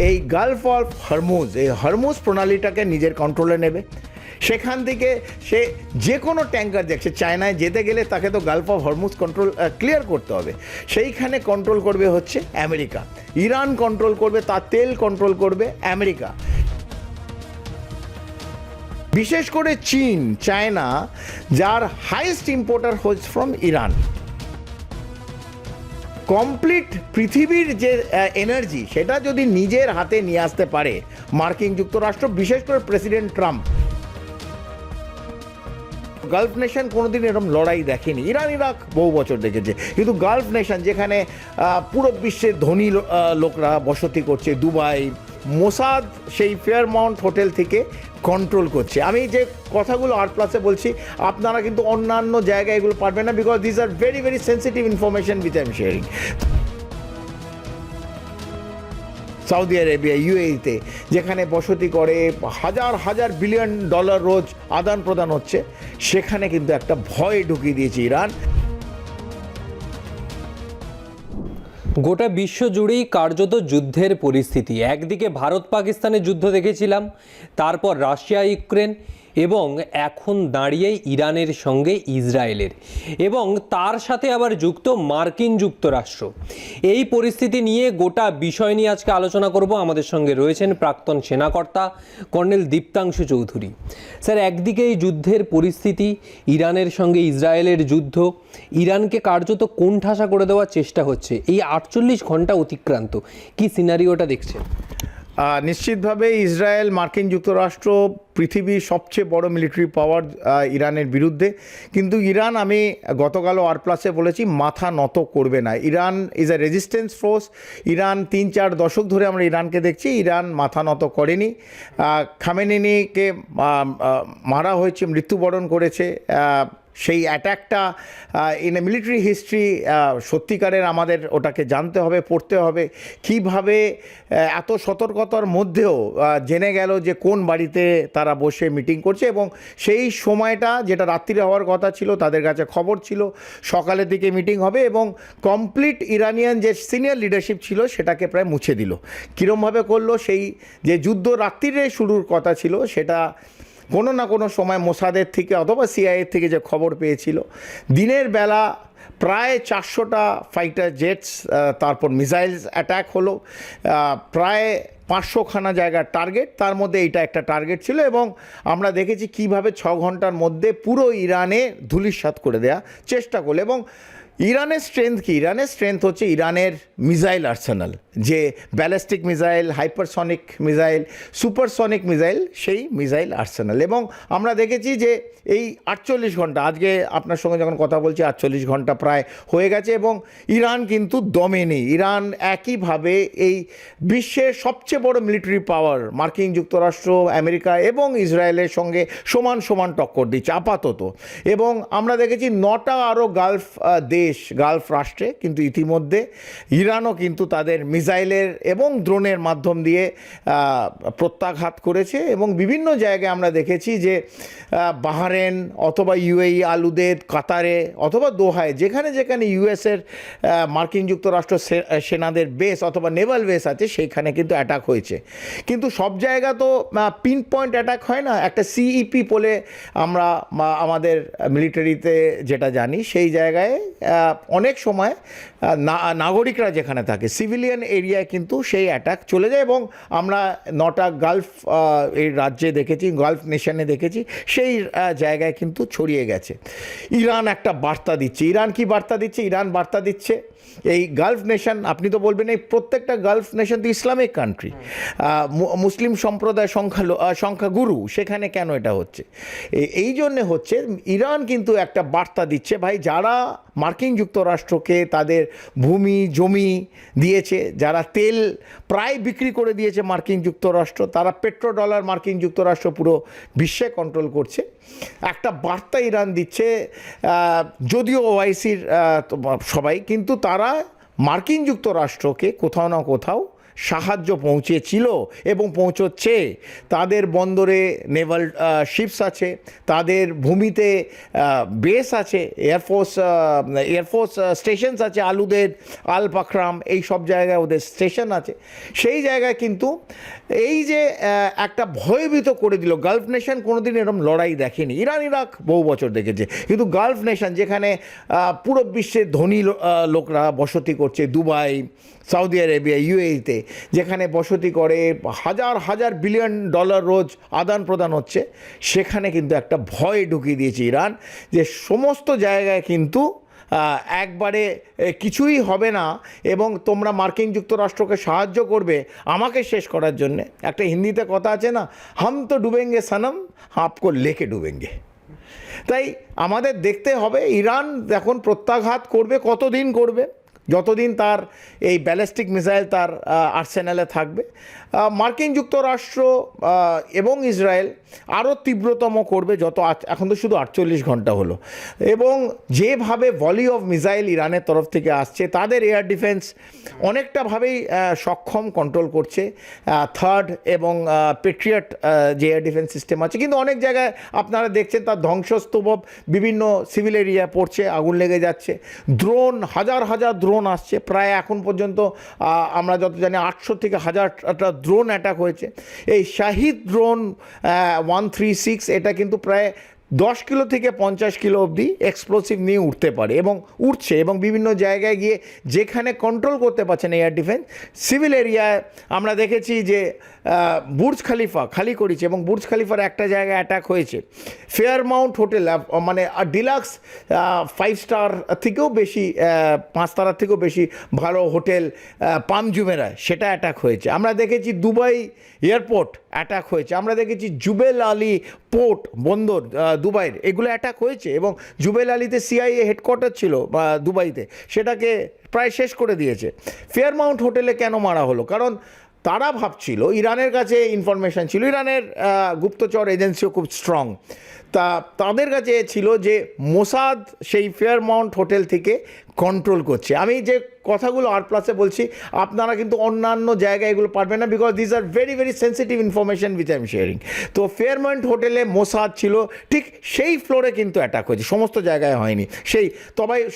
এই Gulf of Hormuz, এই Hormuz প্রণালীটাকে নিজের কন্ট্রোলে নেবে। সেখান থেকে সে যে কোনো ট্যাঙ্কার দেখছে, চায়নায় যেতে গেলে তাকে তো Gulf of Hormuz control clear করতে হবে। সেইখানে কন্ট্রোল করবে হচ্ছে আমেরিকা, ইরান কন্ট্রোল করবে, তার তেল কন্ট্রোল করবে আমেরিকা। বিশেষ করে চীন, চায়না, যার হাইয়েস্ট ইম্পোর্টার হচ্ছে ফ্রম ইরান। কমপ্লিট পৃথিবীর যে এনার্জি সেটা যদি নিজের হাতে নিয়ে আসতে পারে মার্কিন যুক্তরাষ্ট্র, বিশেষ করে প্রেসিডেন্ট ট্রাম্প। গালফ নেশন কোনোদিন এরকম লড়াই দেখেনি, ইরান ইরাক বহু বছর দেখেছে, কিন্তু গালফ নেশন যেখানে পুরো বিশ্বের ধনী লোকরা বসতি করছে, দুবাই, মোসাদ সেই ফেয়ারমাউন্ট হোটেল থেকে কন্ট্রোল করছে। আমি যে কথাগুলো আর প্লাসে বলছি আপনারা কিন্তু অন্যান্য জায়গায় এগুলো পারবেন না, because this are very very sensitive information which I am sharing. Saudi Arabia, ইউএইতে যেখানে বসতি করে হাজার হাজার বিলিয়ন ডলার রোজ আদান প্রদান হচ্ছে, সেখানে কিন্তু একটা ভয় ঢুকিয়ে দিয়েছে ইরান। গোটা বিশ্ব জুড়েই কার্যত যুদ্ধের পরিস্থিতি। একদিকে ভারত পাকিস্তানের যুদ্ধ দেখেছিলাম, তারপর রাশিয়া ইউক্রেন, এবং এখন দাঁড়িয়ে ইরানের সঙ্গে ইসরায়েলের, এবং তার সাথে আবার যুক্ত মার্কিন যুক্তরাষ্ট্র। এই পরিস্থিতি নিয়ে গোটা বিষয় নিয়ে আজকে আলোচনা করব। আমাদের সঙ্গে রয়েছেন প্রাক্তন সেনাকর্তা কর্নেল দীপ্তাংশু চৌধুরী। স্যার, একদিকে এই যুদ্ধের পরিস্থিতি, ইরানের সঙ্গে ইসরায়েলের যুদ্ধ, ইরানকে কার্যত কোণঠাসা করে দেওয়ার চেষ্টা হচ্ছে, এই 48 ঘন্টা অতিক্রান্ত, কি সিনারিওটা দেখছেন? নিশ্চিতভাবে ইসরায়েল, মার্কিন যুক্তরাষ্ট্র পৃথিবীর সবচেয়ে বড় মিলিটারি পাওয়ার ইরানের বিরুদ্ধে, কিন্তু ইরান, আমি গতকালও আর প্লাসে বলেছি, মাথা নত করবে না। Iran is a resistance force. Iran 3-4 দশক ধরে আমরা ইরানকে দেখছি, ইরান মাথা নত করেনি। খামেনেনিকে মারা হয়েছে, মৃত্যুবরণ করেছে। সেই অ্যাট্যাকটা ইন এ মিলিটারি হিস্ট্রি সত্যিকারের আমাদের ওটাকে জানতে হবে, পড়তে হবে, কিভাবে এত সতর্কতার মধ্যেও জেনে গেল যে কোন বাড়িতে তারা বসে মিটিং করছে, এবং সেই সময়টা যেটা রাত্রিরে হওয়ার কথা ছিল তাদের কাছে খবর ছিল সকালের দিকে মিটিং হবে, এবং কমপ্লিট ইরানিয়ান যে সিনিয়র লিডারশিপ ছিল সেটাকে প্রায় মুছে দিল। কীরমভাবে করলো? সেই যে যুদ্ধ রাত্রিরে শুরুর কথা ছিল সেটা কোনো না কোনো সময় মোসাদের থেকে অথবা সিআইএর থেকে যে খবর পেয়েছিল, দিনের বেলা প্রায় 400টা ফাইটার জেটস, তারপর মিসাইলস অ্যাটাক হলো, প্রায় 500খানা জায়গার টার্গেট, তার মধ্যে এইটা একটা টার্গেট ছিল, এবং আমরা দেখেছি কিভাবে 6 ঘন্টার মধ্যে পুরো ইরানে ধূলিসাৎ করে দেওয়া চেষ্টা করলো। এবং ইরানের স্ট্রেংথ কি? ইরানের স্ট্রেংথ হচ্ছে ইরানের মিসাইল আর্সেনাল, যে ballistic missile, hypersonic missile, supersonic missile, সেই মিসাইল আর্সেনাল। এবং আমরা দেখেছি যে এই 48 ঘন্টা, আজকে আপনার সঙ্গে যখন কথা বলছি 48 ঘন্টা প্রায় হয়ে গেছে, এবং ইরান কিন্তু দমে নেই। ইরান একইভাবে এই বিশ্বের সবচেয়ে বড় মিলিটারি পাওয়ার মার্কিন যুক্তরাষ্ট্র, আমেরিকা এবং ইসরায়েলের সঙ্গে সমান সমান টক্কর দিচ্ছে আপাতত। এবং আমরা দেখেছি 9টা আরও গালফ রাষ্ট্রে কিন্তু ইতিমধ্যে ইরানও কিন্তু তাদের মিসাইলের এবং ড্রোনের মাধ্যম দিয়ে প্রত্যাঘাত করেছে। এবং বিভিন্ন জায়গায় আমরা দেখেছি যে বাহরেন অথবা ইউএই, আলুদেদ, কাতারে অথবা দোহায়, যেখানে যেখানে ইউএসের মার্কিন যুক্তরাষ্ট্র সেনাদের বেস অথবা নেভাল বেস আছে, সেইখানে কিন্তু অ্যাটাক হয়েছে। কিন্তু সব জায়গা তো পিন পয়েন্ট অ্যাটাক হয় না। একটা সিইপি বলে আমরা আমাদের মিলিটারিতে যেটা জানি, সেই জায়গায় অনেক সময় নাগরিকরা যেখানে থাকে, সিভিলিয়ান এরিয়ায় কিন্তু সেই অ্যাটাক চলে যায়, এবং আমরা 9টা গালফ এই রাজ্যে দেখেছি, গালফ নেশনে দেখেছি, সেই জায়গায় কিন্তু ছড়িয়ে গেছে। ইরান একটা বার্তা দিচ্ছে। ইরান কি বার্তা দিচ্ছে? ইরান বার্তা দিচ্ছে এই গালফ নেশন, আপনি তো বলবেন এই প্রত্যেকটা গালফ নেশন তো ইসলামিক কান্ট্রি, মুসলিম সম্প্রদায় সংখ্যাগুরু, সেখানে কেন এটা হচ্ছে? এই জন্যে হচ্ছে, ইরান কিন্তু একটা বার্তা দিচ্ছে, ভাই যারা মার্কিন যুক্তরাষ্ট্রকে তাদের ভূমি জমি দিয়েছে, যারা তেল প্রায় বিক্রি করে দিয়েছে মার্কিন যুক্তরাষ্ট্র, তারা পেট্রোডলার মার্কিন যুক্তরাষ্ট্র পুরো বিশ্বে কন্ট্রোল করছে, একটা বার্তা ইরান দিচ্ছে। যদিও ওআইসির সবাই, কিন্তু তারা মার্কিন যুক্তরাষ্ট্রকে কোথাও না কোথাও সাহায্য পৌঁছেছিল এবং পৌঁছচ্ছে। তাদের বন্দরে নেভাল শিপস আছে, তাদের ভূমিতে বেস আছে, এয়ারফোর্স স্টেশনস আছে, আলুদের, আল পাখরাম, এই সব জায়গায় ওদের স্টেশন আছে। সেই জায়গায় কিন্তু এই যে একটা ভয়ভীত করে দিল, গালফ নেশন কোনোদিন এরকম লড়াই দেখেনি। ইরান ইরাক বহু বছর দেখেছে, কিন্তু গালফ নেশন যেখানে পুরো বিশ্বের ধনী লোকরা বসতি করছে, দুবাই, সৌদি আরেবিয়া, ইউএইতে, যেখানে বসতি করে হাজার হাজার বিলিয়ন ডলার রোজ আদান প্রদান হচ্ছে, সেখানে কিন্তু একটা ভয় ঢুকিয়ে দিয়েছে ইরান যে সমস্ত জায়গায় কিন্তু একবারে কিছুই হবে না এবং তোমরা মার্কিন যুক্তরাষ্ট্রকে সাহায্য করবে আমাকে শেষ করার জন্যে। একটা হিন্দিতে কথা আছে না, হাম তো ডুবেঙ্গে সনম, আপকো লেকে ডুবেঙ্গে। তাই আমাদের দেখতে হবে ইরান এখন প্রত্যাঘাত করবে, কতদিন করবে, যতদিন তার এই ব্যালিস্টিক মিসাইল তার আর্সেনালে থাকবে। মার্কিন যুক্তরাষ্ট্র এবং ইসরায়েল আরও তীব্রতম করবে যত, এখন তো শুধু 48 ঘন্টা হলো, এবং যেভাবে ভলি অফ মিসাইল ইরানের তরফ থেকে আসছে, তাদের এয়ার ডিফেন্স অনেকটাভাবেই সক্ষম, কন্ট্রোল করছে থার্ড এবং পেট্রিয়ট যে এয়ার ডিফেন্স সিস্টেম আছে। কিন্তু অনেক জায়গায় আপনারা দেখছেন তার ধ্বংসস্তূপ, বিভিন্ন সিভিল এরিয়া পড়ছে, আগুন লেগে যাচ্ছে। ড্রোন, হাজার হাজার ড্রোন আসছে, প্রায় এখন পর্যন্ত আমরা যত জানি 800 থেকে 1000টা ড্রোন অ্যাটাক হয়েছে। এই শাহিদ ড্রোন 136 এটা কিন্তু প্রায় 10 কিলো থেকে 50 কিলো অবধি এক্সপ্লোসিভ নিয়ে উঠতে পারে এবং উঠছে, এবং বিভিন্ন জায়গায় গিয়ে যেখানে কন্ট্রোল করতে পারছেন এয়ার ডিফেন্স, সিভিল এরিয়ায় আমরা দেখেছি যে বুর্জ খালিফা খালি করেছে এবং বুর্জ খালিফার একটা জায়গায় অ্যাটাক হয়েছে। ফেয়ারমাউন্ট হোটেল, মানে ডিলাক্স 5 স্টার থেকেও বেশি, 5 তারার থেকেও বেশি ভালো হোটেল পাম জুমেরায়, সেটা অ্যাটাক হয়েছে। আমরা দেখেছি দুবাই এয়ারপোর্ট অ্যাটাক হয়েছে, আমরা দেখেছি জুবেল আলী পোর্ট, বন্দর দুবাইয়ের, এগুলো অ্যাটাক হয়েছে। এবং জুবেল আলীতে সিআইএ হেডকোয়ার্টার ছিল দুবাইতে, সেটাকে প্রায় শেষ করে দিয়েছে। ফেয়ারমাউন্ট হোটেলে কেন মারা হলো? কারণ তারা ভাবছিল, ইরানের কাছে ইনফরমেশন ছিল, ইরানের গুপ্তচর এজেন্সিও খুব স্ট্রং, তাদের কাছে ছিল যে মোসাদ সেই ফেয়ারমাউন্ট হোটেল থেকে কন্ট্রোল করছে। আমি যে কথাগুলো R+ বলছি, আপনারা কিন্তু অন্যান্য জায়গায় এগুলো পারবেন না, because this are very very sensitive information which I am sharing. তো ফেয়ারমাউন্ট হোটেলে মোসাদ ছিল, ঠিক সেই ফ্লোরে কিন্তু অ্যাটাক হয়েছে, সমস্ত জায়গায় হয়নি। সেই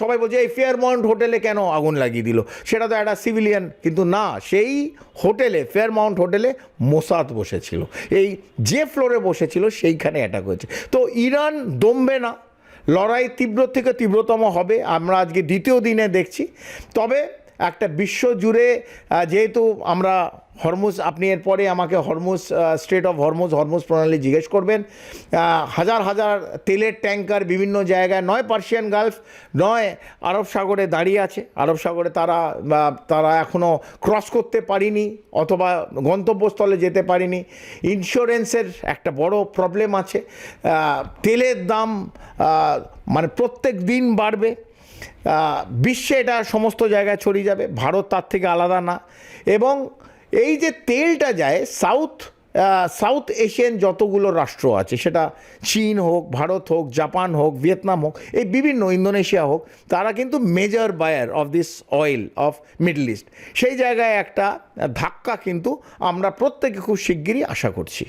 সবাই বলছে এই ফেয়ারমাউন্ট হোটেলে কেন আগুন লাগিয়ে দিল, সেটা তো একটা সিভিলিয়ান, কিন্তু না, সেই হোটেলে, ফেয়ারমাউন্ট হোটেলে মোসাদ বসেছিল, এই যে ফ্লোরে বসেছিল সেইখানে অ্যাটাক হয়েছে। তো ইরান দমবে না, লড়াই তীব্র থেকে তীব্রতম হবে, আমরা আজকে দ্বিতীয় দিনে দেখছি। তবে একটা বিশ্ব জুড়ে, যেহেতু আমরা হরমুজ, আপনি এরপরে আমাকে হরমুজ, স্ট্রেট অফ হরমুজ প্রণালী জিজ্ঞেস করবেন, হাজার হাজার তেলের ট্যাঙ্কার বিভিন্ন জায়গায়, নয় পার্সিয়ান গালফ, নয় আরব সাগরে দাঁড়িয়ে আছে। আরব সাগরে তারা এখনও ক্রস করতে পারিনি অথবা গন্তব্যস্থলে যেতে পারিনি। ইন্স্যুরেন্সের একটা বড় প্রবলেম আছে, তেলের দাম মানে প্রত্যেক দিন বাড়বে, বিশ্বে এটা সমস্ত জায়গায় ছড়িয়ে যাবে, ভারত তার থেকে আলাদা না। এবং এই যে তেলটা যায় সাউথ এশিয়ান যতগুলো রাষ্ট্র আছে, সেটা চীন হোক, ভারত হোক, জাপান হোক, ভিয়েতনাম হোক, এই বিভিন্ন, ইন্দোনেশিয়া হোক, তারা কিন্তু major buyer of this oil of Middle East. সেই জায়গায় একটা ধাক্কা কিন্তু আমরা প্রত্যেকে খুব শিগগিরই আশা করছি।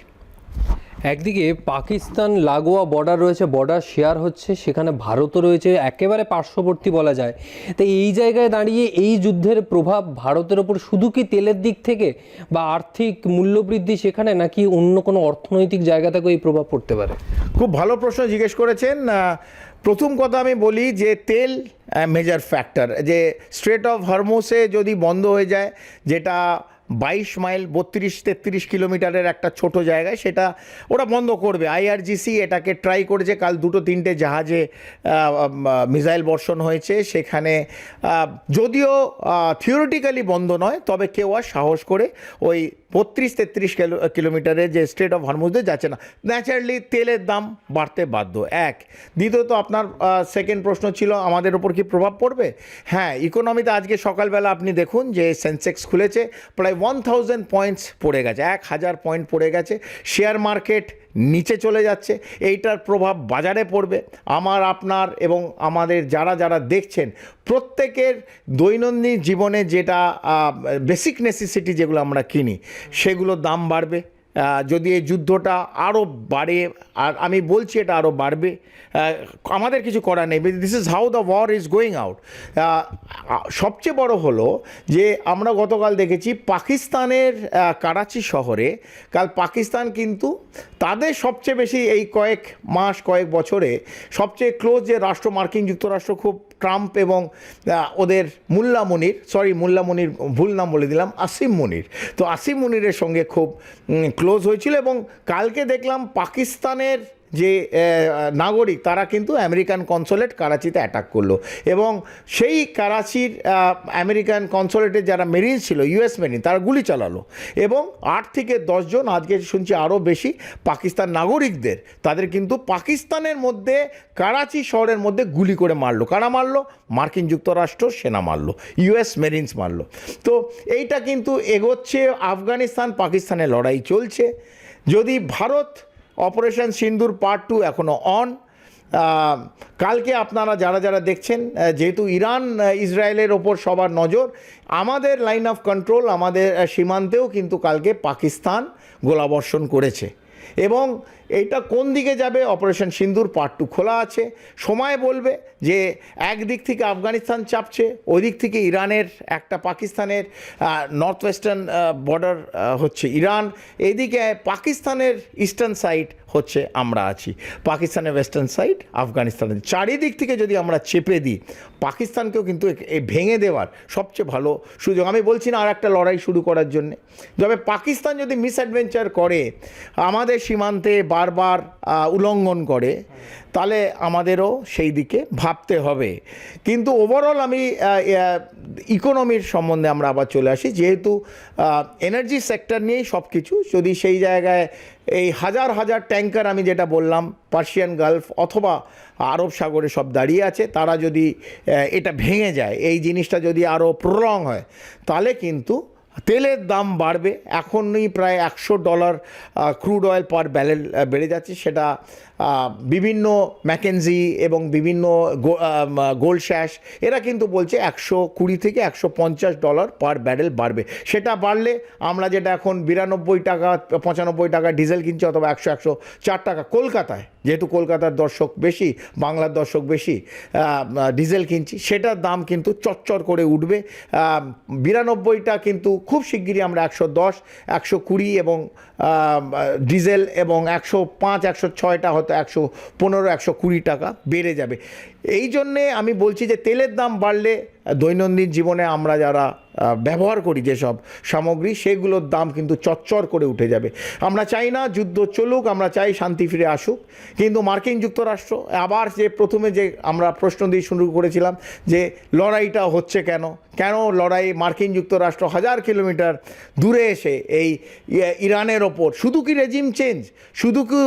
একদিকে পাকিস্তান লাগোয়া বর্ডার রয়েছে, বর্ডার শেয়ার হচ্ছে, সেখানে ভারতও রয়েছে, একেবারে পার্শ্ববর্তী বলা যায়। তাই এই জায়গায় দাঁড়িয়ে এই যুদ্ধের প্রভাব ভারতের ওপর শুধু কি তেলের দিক থেকে বা আর্থিক মূল্যবৃদ্ধি সেখানে, নাকি অন্য কোনো অর্থনৈতিক জায়গা থেকেও এই প্রভাব পড়তে পারে? খুব ভালো প্রশ্ন জিজ্ঞেস করেছেন। প্রথম কথা আমি বলি যে তেল মেজর ফ্যাক্টর, যে স্ট্রেট অফ হরমুজে যদি বন্ধ হয়ে যায়, যেটা 22 মাইল 32-33 কিলোমিটারের একটা ছোট জায়গায়, সেটা ওরা বন্ধ করবে। IRGC এটাকে ট্রাই করেছে, কাল 2-3টে জাহাজে মিসাইল বর্ষণ হয়েছে, সেখানে যদিও থিওরিটিক্যালি বন্ধ নয়, তবে কেউ আর সাহস করে ওই 32-33 কিলোমিটারের যে স্ট্রেট অফ হরমুজে যাচ্ছে না। ন্যাচারালি তেলের দাম বাড়তে বাধ্য, এক। দ্বিতীয়ত আপনার সেকেন্ড প্রশ্ন ছিল আমাদের ওপর কি প্রভাব পড়বে। হ্যাঁ, ইকোনমিতে আজকে সকালবেলা আপনি দেখুন যে সেন্সেক্স খুলেছে, প্রায় 1000 পয়েন্টস পড়ে গেছে, 1000 পয়েন্ট পড়ে গেছে। শেয়ার মার্কেট নিচে চলে যাচ্ছে, এইটার প্রভাব বাজারে পড়বে। আমার, আপনার এবং আমাদের যারা দেখছেন প্রত্যেকের দৈনন্দিন জীবনে যেটা বেসিক নেসেসিটি যেগুলো আমরা কিনি সেগুলোর দাম বাড়বে। যদি এই যুদ্ধটা আরও বাড়ে, আর আমি বলছি এটা আরও বাড়বে, আমাদের কিছু করার নেই। This is how the war is going out. সবচেয়ে বড় হলো যে আমরা গতকাল দেখেছি পাকিস্তানের করাচি শহরে, কাল পাকিস্তান কিন্তু তাদের সবচেয়ে বেশি এই কয়েক মাস কয়েক বছরে সবচেয়ে ক্লোজ যে রাষ্ট্র মার্কিন যুক্তরাষ্ট্র, খুব ট্রাম্প এবং ওদের মোল্লা মুনির ভুল নাম বলে দিলাম, আসিম মুনির। তো আসিম মুনিরের সঙ্গে খুব ক্লোজ হয়েছিল এবং কালকে দেখলাম পাকিস্তানের যে নাগরিক তারা কিন্তু আমেরিকান কনসুলেট করাচিতে অ্যাটাক করলো এবং সেই করাচির আমেরিকান কনসুলেটের যারা মেরিন ছিল, ইউএস মেরিন, তারা গুলি চালালো এবং 8 থেকে 10 জন, আজকে শুনছি আরও বেশি পাকিস্তান নাগরিকদের, তাদের কিন্তু পাকিস্তানের মধ্যে করাচি শহরের মধ্যে গুলি করে মারলো। কারা মারলো? মার্কিন যুক্তরাষ্ট্র সেনা মারলো, ইউএস মেরিনস মারলো। তো এইটা কিন্তু এগোচ্ছে, আফগানিস্তান পাকিস্তানের লড়াই চলছে। যদি ভারত অপারেশন সিন্দুর পার্ট 2 এখনও অন। কালকে আপনারা যারা যারা দেখছেন, যেহেতু ইরান ইসরায়েলের ওপর সবার নজর, আমাদের লাইন অফ কন্ট্রোল, আমাদের সীমান্তেও কিন্তু কালকে পাকিস্তান গোলাবর্ষণ করেছে এবং এইটা কোন দিকে যাবে, অপারেশন সিন্দুর পার্ট 2 খোলা আছে। সময় বলবে যে একদিক থেকে আফগানিস্তান চাপছে, ওই দিক থেকে ইরানের একটা, পাকিস্তানের নর্থ ওয়েস্টার্ন বর্ডার হচ্ছে ইরান, এইদিকে পাকিস্তানের ইস্টার্ন সাইড হচ্ছে আমরা আছি, পাকিস্তানের ওয়েস্টার্ন সাইড আফগানিস্তানের। চারিদিক থেকে যদি আমরা চেপে দিই, পাকিস্তানকেও কিন্তু ভেঙে দেওয়ার সবচেয়ে ভালো সুযোগ। আমি বলছি না আর একটা লড়াই শুরু করার জন্যে, তবে পাকিস্তান যদি মিসঅ্যাডভেঞ্চার করে, আমাদের সীমান্তে বারবার উল্লঙ্ঘন করে, তাহলে আমাদেরও সেই দিকে ভাবতে হবে। কিন্তু ওভারঅল আমি ইকোনমির সম্বন্ধে আমরা আবার চলে আসি, যেহেতু এনার্জি সেক্টর নিয়েই সব কিছু। যদি সেই জায়গায় এই হাজার হাজার ট্যাঙ্কার, আমি যেটা বললাম, পার্সিয়ান গালফ অথবা আরব সাগরে সব দাঁড়িয়ে আছে, তারা যদি এটা ভেঙে যায়, এই জিনিসটা যদি আরও প্রলং হয়, তাহলে কিন্তু তেলের দাম বাড়বে। এখনই প্রায় $100 ক্রুড অয়েল পার ব্যারেল বেড়ে যাচ্ছে। সেটা বিভিন্ন ম্যাকেনজি এবং বিভিন্ন গোল্ড শ্যাশ এরা কিন্তু বলছে $120 থেকে $150 পার ব্যারেল বাড়বে। সেটা বাড়লে আমরা যেটা এখন 92 টাকা 95 টাকা ডিজেল কিনছি, অথবা 104 টাকা কলকাতায়, যেহেতু কলকাতার দর্শক বেশি, বাংলার দর্শক বেশি, ডিজেল কিনছি, সেটার দাম কিন্তু চচ্চর করে উঠবে। 92টা কিন্তু খুব শিগগিরই আমরা 110, 120 এবং ডিজেল, এবং 105, 106টা হয়তো 115, 120 টাকা বেড়ে যাবে। এই জন্যে আমি বলছি যে তেলের দাম বাড়লে দৈনন্দিন জীবনে আমরা যারা ব্যবহার করি যেসব সামগ্রী, সেগুলোর দাম কিন্তু চচ্চর করে উঠে যাবে। আমরা চাই না যুদ্ধ চলুক, আমরা চাই শান্তি ফিরে আসুক, কিন্তু মার্কিন যুক্তরাষ্ট্র আবার যে প্রথমে যে আমরা প্রশ্ন দিয়ে শুরু করেছিলাম যে লড়াইটা হচ্ছে কেন লড়াই, মার্কিন যুক্তরাষ্ট্র 1000 কিলোমিটার দূরে এসে এই ইরানের ওপর, শুধু কি রেজিম চেঞ্জ, শুধু কি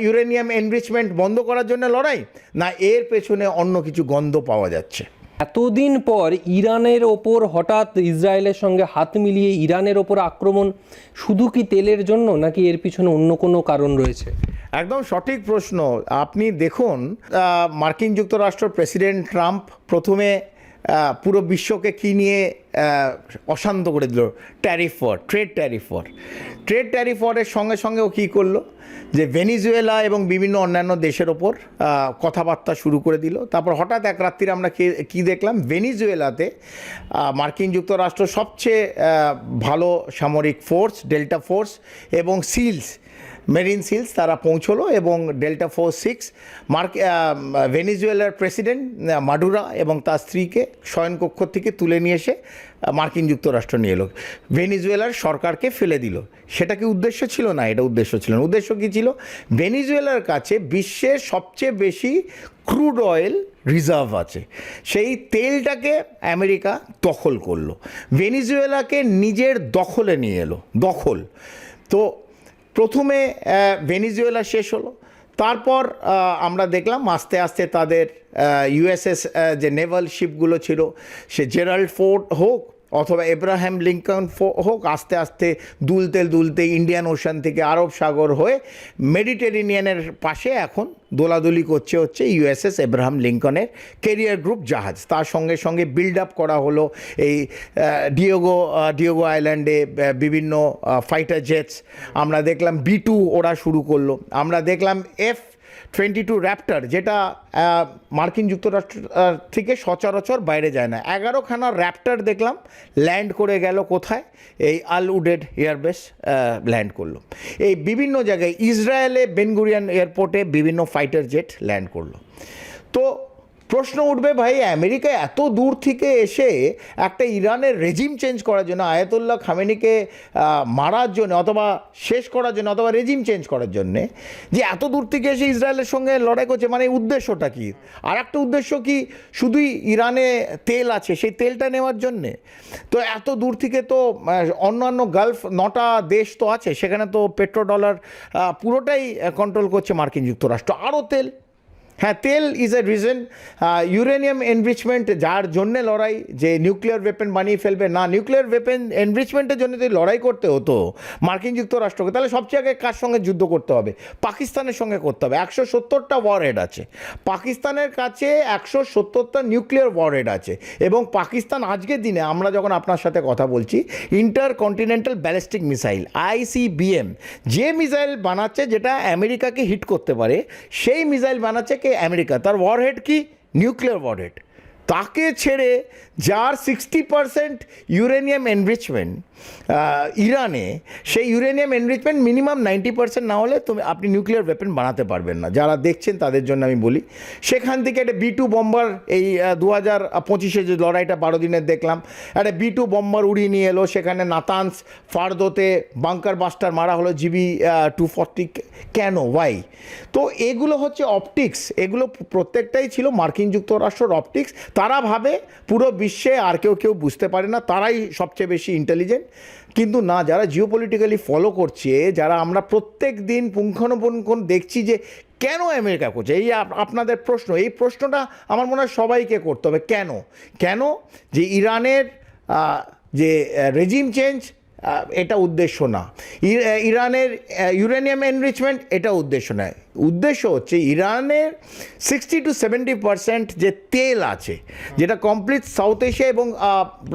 ইউরেনিয়াম এনরিচমেন্ট বন্ধ করার জন্য লড়াই, না এর পেছনে অন্য কিছু গন্ধ পাওয়া যাচ্ছে? এতদিন পর ইরানের ওপর হঠাৎ ইসরায়েলের সঙ্গে হাত মিলিয়ে ইরানের ওপর আক্রমণ, শুধু কি তেলের জন্য, নাকি এর পিছনে অন্য কোনো কারণ রয়েছে? একদম সঠিক প্রশ্ন। আপনি দেখুন, মার্কিন যুক্তরাষ্ট্র প্রেসিডেন্ট ট্রাম্প প্রথমে পুরো বিশ্বকে কী নিয়ে অশান্ত করে দিল, ট্রেড ট্যারিফ ওয়ারের সঙ্গে সঙ্গে ও কী করলো, যে ভেনিজুয়েলা এবং বিভিন্ন অন্যান্য দেশের ওপর কথাবার্তা শুরু করে দিল। তারপর হঠাৎ এক রাত্রিরে আমরা কী দেখলাম, ভেনিজুয়েলাতে মার্কিন যুক্তরাষ্ট্র সবচেয়ে ভালো সামরিক ফোর্স, ডেল্টা ফোর্স এবং মেরিন সিলস তারা পৌঁছলো, এবং ডেল্টা ফোর্স 6 ভেনিজুয়েলার প্রেসিডেন্ট মাডুরা এবং তার স্ত্রীকে শয়নকক্ষ থেকে তুলে নিয়ে এসে মার্কিন যুক্তরাষ্ট্র নিয়ে এলো, ভেনিজুয়েলার সরকারকে ফেলে দিল। সেটা কি উদ্দেশ্য ছিল? না, এটা উদ্দেশ্য ছিল না। উদ্দেশ্য কী ছিল? ভেনিজুয়েলার কাছে বিশ্বের সবচেয়ে বেশি ক্রুড অয়েল রিজার্ভ আছে, সেই তেলটাকে আমেরিকা দখল করলো, ভেনিজুয়েলাকে নিজের দখলে নিয়ে এলো। তো প্রথমে ভেনিজুয়েলা শেষ হলো, তারপর আমরা দেখলাম আস্তে আস্তে তাদের ইউএসএস যে নেভাল শিপগুলো ছিল, সে জেরাল্ড ফোর্ড হোক অথবা এব্রাহাম লিঙ্কন হোক, আস্তে আস্তে দুলতে ইন্ডিয়ান ওশান থেকে আরব সাগর হয়ে মেডিটেরেনিয়ানের পাশে এখন দোলাদুলি হচ্ছে ইউএসএস এব্রাহাম লিঙ্কনের কেরিয়ার গ্রুপ জাহাজ। তার সঙ্গে সঙ্গে বিল্ড আপ করা হলো এই ডিয়েগো আইল্যান্ডে বিভিন্ন ফাইটার জেটস। আমরা দেখলাম B2 ওরা শুরু করলো, আমরা দেখলাম F-22 র্যাপ্টার, যেটা মার্কিন যুক্তরাষ্ট্র থেকে সচরাচর বাইরে যায় না। 11খানা র্যাপ্টার দেখলাম ল্যান্ড করে গেল কোথায়, এই আল উডেড এয়ারবেস ল্যান্ড করলো। এই বিভিন্ন জায়গায় ইসরায়েলে বেনগুরিয়ান এয়ারপোর্টে বিভিন্ন ফাইটার জেট ল্যান্ড করলো। তো প্রশ্ন উঠবে, ভাই আমেরিকা এত দূর থেকে এসে একটা ইরানের রেজিম চেঞ্জ করার জন্য, আয়াতুল্লাহ খামেনিকে মারার জন্য অথবা শেষ করার জন্য অথবা রেজিম চেঞ্জ করার জন্যে যে এত দূর থেকে এসে ইসরায়েলের সঙ্গে লড়াই করছে, মানে উদ্দেশ্যটা কি? আর একটা উদ্দেশ্য কি শুধুই ইরানে তেল আছে সেই তেলটা নেওয়ার জন্যে? তো এত দূর থেকে তো অন্যান্য গালফ 9টা দেশ তো আছে, সেখানে তো পেট্রো ডলার পুরোটাই কন্ট্রোল করছে মার্কিন যুক্তরাষ্ট্র। আরও তেল, হ্যাঁ তেল is a reason. Uranium enrichment যার জন্যে লড়াই, যে নিউক্লিয়ার ওয়েপেন বানিয়ে ফেলবে না, নিউক্লিয়ার ওয়েপেন এনরিচমেন্টের জন্য যদি লড়াই করতে হতো মার্কিন যুক্তরাষ্ট্রকে, তাহলে সবচেয়ে আগে কার সঙ্গে যুদ্ধ করতে হবে? পাকিস্তানের সঙ্গে করতে হবে। 170টা ওয়ারহেড আছে পাকিস্তানের কাছে, 170টা নিউক্লিয়ার ওয়ারহেড আছে। এবং পাকিস্তান আজকের দিনে, আমরা যখন আপনার সাথে কথা বলছি, ইন্টারকন্টিনেন্টাল ব্যালিস্টিক মিসাইল ICBM যে মিসাইল বানাচ্ছে যেটা আমেরিকাকে হিট করতে পারে, সেই মিসাইল বানাচ্ছে আমেরিকা। তার ওয়ারহেড কি? Nuclear warhead. তাকে ছেড়ে যার 60% ইউরেনিয়াম এনরিচমেন্ট ইরানে, সেই ইউরেনিয়াম এনরিচমেন্ট মিনিমাম 90% না হলে তুমি আপনি নিউক্লিয়ার ওয়েপেন বানাতে পারবেন না। যারা দেখছেন তাদের জন্য আমি বলি, সেখান থেকে একটা B2 বম্বার, এই 2025-এ যে লড়াইটা 12 দিনের দেখলাম, একটা B2 বম্বার উড়িয়ে নিয়ে এলো, সেখানে নাতানস ফার্দোতে বাংকার বাস্টার মারা হলো GB240। কেন? ওয়াই? তো এগুলো হচ্ছে অপটিক্স, এগুলো প্রত্যেকটাই ছিল মার্কিন যুক্তরাষ্ট্রের অপটিক্স। তারা ভাবে পুরো বিশ্বে আর কেউ বুঝতে পারে না, তারাই সবচেয়ে বেশি ইন্টেলিজেন্ট। কিন্তু না, যারা জিওপলিটিক্যালি ফলো করছে, যারা আমরা প্রত্যেক দিন পুঙ্খানুপুঙ্খ দেখছি যে কেন আমেরিকা করছে, এই আপনাদের প্রশ্ন, এই প্রশ্নটা আমার মনে হয় সবাইকে করতে হবে। কেন যে ইরানের যে রেজিম চেঞ্জ এটা উদ্দেশ্য না, ইরানের ইউরেনিয়াম এনরিচমেন্ট এটা উদ্দেশ্য নয়। উদ্দেশ্য হচ্ছে ইরানের 60 to 70% যে তেল আছে, যেটা কমপ্লিট সাউথ এশিয়া এবং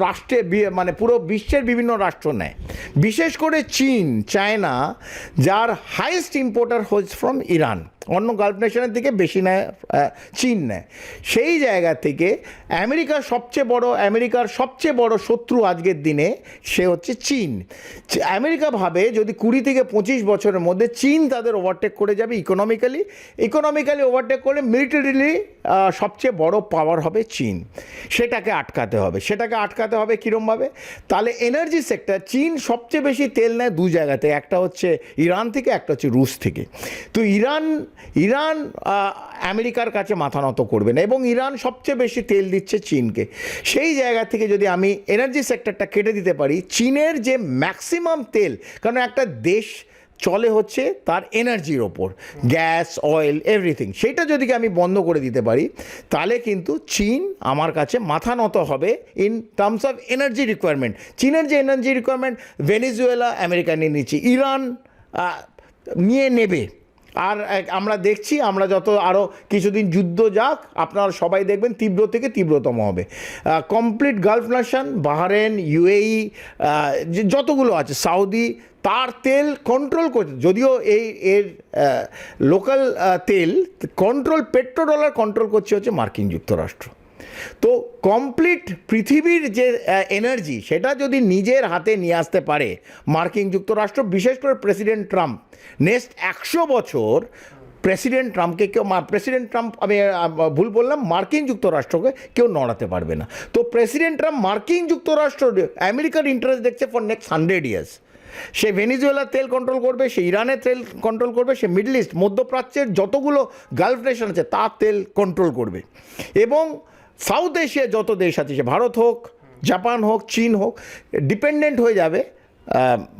রাষ্ট্রে মানে পুরো বিশ্বের বিভিন্ন রাষ্ট্র নেয়, বিশেষ করে চীন, চায়না, যার হাইয়েস্ট ইম্পোর্টার হচ্ছে ফ্রম ইরান। অন্য গালফ নেশনের দিকে বেশি নেয় চীন নেয়। সেই জায়গা থেকে আমেরিকার সবচেয়ে বড় শত্রু আজকের দিনে সে হচ্ছে চীন। আমেরিকা ভাবে যদি 20 থেকে 25 বছরের মধ্যে চীন তাদের ওভারটেক করে যাবে, ইকোনমিক্যালি ওভারটেক করলে মিলিটারিলি সবচেয়ে বড় পাওয়ার হবে চীন। সেটাকে আটকাতে হবে কীরমভাবে? তাহলে এনার্জি সেক্টর, চীন সবচেয়ে বেশি তেল নেয় দু জায়গাতে, একটা হচ্ছে ইরান থেকে, একটা হচ্ছে রুশ থেকে। তো ইরান আমেরিকার কাছে মাথা নত করবে না, এবং ইরান সবচেয়ে বেশি তেল দিচ্ছে চীনকে। সেই জায়গা থেকে যদি আমি এনার্জি সেক্টরটা কেটে দিতে পারি, চীনের যে ম্যাক্সিমাম তেল, কারণ একটা দেশ চলে হচ্ছে তার এনার্জির ওপর, গ্যাস, অয়েল, এভরিথিং, সেটা যদি আমি বন্ধ করে দিতে পারি, তাহলে কিন্তু চীন আমার কাছে মাথা নত হবে in terms of energy requirement. চীনের যে এনার্জি রিকোয়ারমেন্ট, ভেনেজুয়েলা আমেরিকা নিয়ে নিচ্ছে, ইরান নিয়ে নেবে। আর আমরা দেখছি, আমরা যত আরও কিছুদিন যুদ্ধ যাক, আপনারা সবাই দেখবেন তীব্র থেকে তীব্রতম হবে। Complete Gulf nation, Bahrain, UAE, যতগুলো আছে, সাউদি, তার তেল কন্ট্রোল করছে। যদিও এর লোকাল তেল কন্ট্রোল, পেট্রো ডলার কন্ট্রোল করছে হচ্ছে মার্কিন যুক্তরাষ্ট্র। তো কমপ্লিট পৃথিবীর যে এনার্জি, সেটা যদি নিজের হাতে নিয়ে আসতে পারে মার্কিন যুক্তরাষ্ট্র, বিশেষ করে প্রেসিডেন্ট ট্রাম্প, নেক্সট 100 বছর প্রেসিডেন্ট ট্রাম্প, আমি ভুল বললাম, মার্কিন যুক্তরাষ্ট্রকে কেউ নড়াতে পারবে না। তো প্রেসিডেন্ট ট্রাম্প মার্কিন যুক্তরাষ্ট্র, আমেরিকার ইন্টারেস্ট দেখছে ফর নেক্সট 100 ইয়ার্স। সে ভেনেজুয়েলার তেল কন্ট্রোল করবে, সে ইরানের তেল কন্ট্রোল করবে, সে মিডল ইস্ট, মধ্যপ্রাচ্যের যতগুলো গালফ নেশন আছে তার তেল কন্ট্রোল করবে। এবং সাউথ এশিয়ার যত দেশ আছে, সে ভারত হোক, জাপান হোক, চীন হোক, ডিপেন্ডেন্ট হয়ে যাবে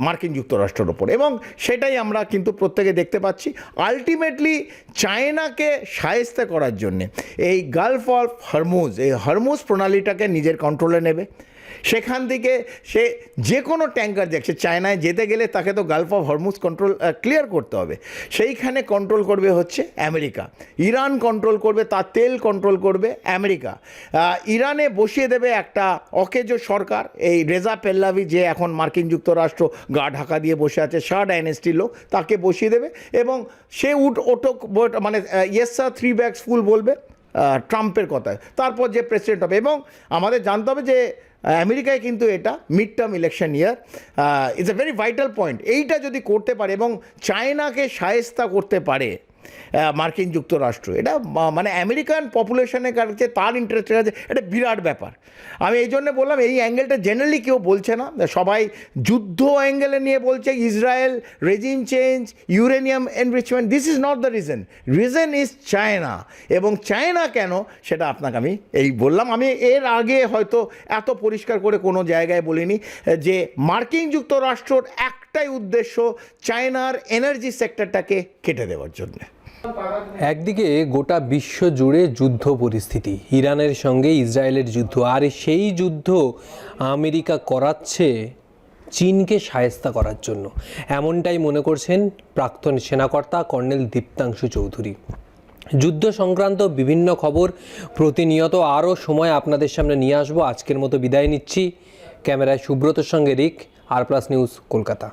মার্কিন যুক্তরাষ্ট্রের ওপর। এবং সেটাই আমরা কিন্তু প্রত্যেকে দেখতে পাচ্ছি। আলটিমেটলি চায়নাকে শায়েস্তা করার জন্যে এই গালফ অফ হরমুজ, এই হরমুজ প্রণালীটাকে নিজের কন্ট্রোলে নেবে। সেখান থেকে সে যে কোনো ট্যাঙ্কার দেখছে, চায়নায় যেতে গেলে তাকে তো Gulf of Hormuz control clear করতে হবে, সেইখানে কন্ট্রোল করবে হচ্ছে আমেরিকা। ইরান কন্ট্রোল করবে, তার তেল কন্ট্রোল করবে আমেরিকা। ইরানে বসিয়ে দেবে একটা অকেজো সরকার, এই রেজা পেহ্লাভি যে এখন মার্কিন যুক্তরাষ্ট্র গা ঢাকা দিয়ে বসে আছে, শাহ ডাইনেস্টির লোক, তাকে বসিয়ে দেবে এবং সে ওটক মানে ইয়েস স্যার 3 ব্যাগস ফুল বলবে ট্রাম্পের কথায়, তারপর যে প্রেসিডেন্ট হবে। এবং আমাদের জানতে হবে যে আমেরিকায় কিন্তু এটা mid term election year, it's a very vital point. এইটা যদি করতে পারে এবং চায়নাকে শায়েস্তা করতে পারে মার্কিন যুক্তরাষ্ট্র, এটা মানে আমেরিকান পপুলেশনের কাছে তার ইন্টারেস্টের আছে, এটা বিরাট ব্যাপার। আমি এই জন্য বললাম এই অ্যাঙ্গেলটা জেনারেলি কেউ বলছে না, সবাই যুদ্ধ অ্যাঙ্গেলে নিয়ে বলছে Israel, regime change, uranium enrichment. This is not the reason is China. এবং চায়না কেন সেটা আপনাকে আমি এই বললাম। আমি এর আগে হয়তো এত পরিষ্কার করে কোনো জায়গায় বলিনি যে মার্কিন যুক্তরাষ্ট্রর একটাই উদ্দেশ্য চায়নার এনার্জি সেক্টরটাকে কেটে দেওয়ার জন্য। একদিকে গোটা বিশ্ব জুড়ে যুদ্ধ পরিস্থিতি, ইরানের সঙ্গে ইসরায়েলের যুদ্ধ, আর সেই যুদ্ধ আমেরিকা করাচ্ছে চীনকে শায়েস্তা করার জন্য, এমনটাই মনে করছেন প্রাক্তন সেনাকর্তা কর্নেল দীপ্তাংশু চৌধুরী। যুদ্ধ সংক্রান্ত বিভিন্ন খবর প্রতিনিয়ত আরও সময় আপনাদের সামনে নিয়ে আসবো। আজকের মতো বিদায় নিচ্ছি। ক্যামেরায় সুব্রতর সঙ্গে রিক, আর প্লাস নিউজ, কলকাতা।